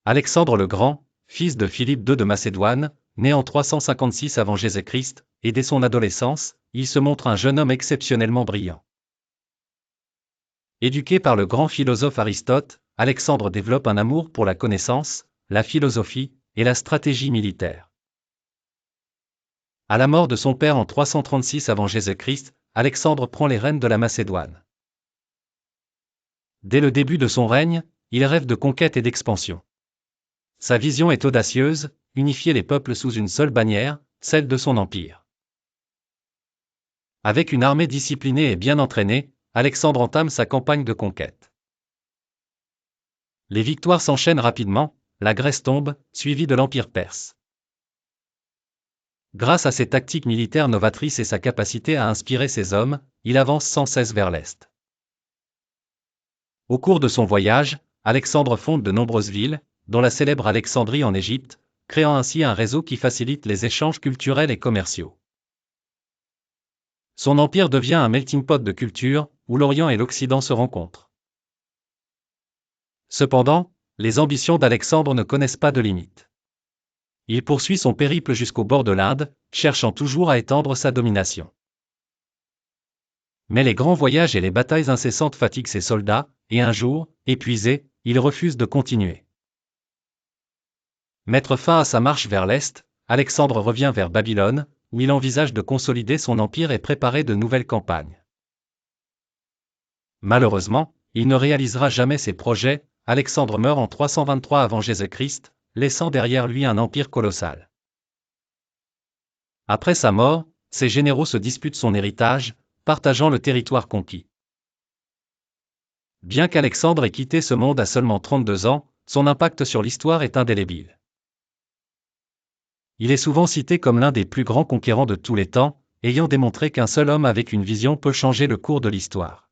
Alexandre le Grand, fils de Philippe II de Macédoine, né en 356 avant Jésus-Christ, et dès son adolescence, il se montre un jeune homme exceptionnellement brillant. Éduqué par le grand philosophe Aristote, Alexandre développe un amour pour la connaissance, la philosophie et la stratégie militaire. À la mort de son père en 336 avant Jésus-Christ, Alexandre prend les rênes de la Macédoine. Dès le début de son règne, il rêve de conquête et d'expansion. Sa vision est audacieuse, unifier les peuples sous une seule bannière, celle de son empire. Avec une armée disciplinée et bien entraînée, Alexandre entame sa campagne de conquête. Les victoires s'enchaînent rapidement, la Grèce tombe, suivie de l'Empire perse. Grâce à ses tactiques militaires novatrices et sa capacité à inspirer ses hommes, il avance sans cesse vers l'Est. Au cours de son voyage, Alexandre fonde de nombreuses villes, dont la célèbre Alexandrie en Égypte, créant ainsi un réseau qui facilite les échanges culturels et commerciaux. Son empire devient un melting pot de cultures, où l'Orient et l'Occident se rencontrent. Cependant, les ambitions d'Alexandre ne connaissent pas de limite. Il poursuit son périple jusqu'au bord de l'Inde, cherchant toujours à étendre sa domination. Mais les grands voyages et les batailles incessantes fatiguent ses soldats, et un jour, épuisé, il refuse de continuer. Mettre fin à sa marche vers l'Est, Alexandre revient vers Babylone, où il envisage de consolider son empire et préparer de nouvelles campagnes. Malheureusement, il ne réalisera jamais ses projets. Alexandre meurt en 323 avant Jésus-Christ, laissant derrière lui un empire colossal. Après sa mort, ses généraux se disputent son héritage, partageant le territoire conquis. Bien qu'Alexandre ait quitté ce monde à seulement 32 ans, son impact sur l'histoire est indélébile. Il est souvent cité comme l'un des plus grands conquérants de tous les temps, ayant démontré qu'un seul homme avec une vision peut changer le cours de l'histoire.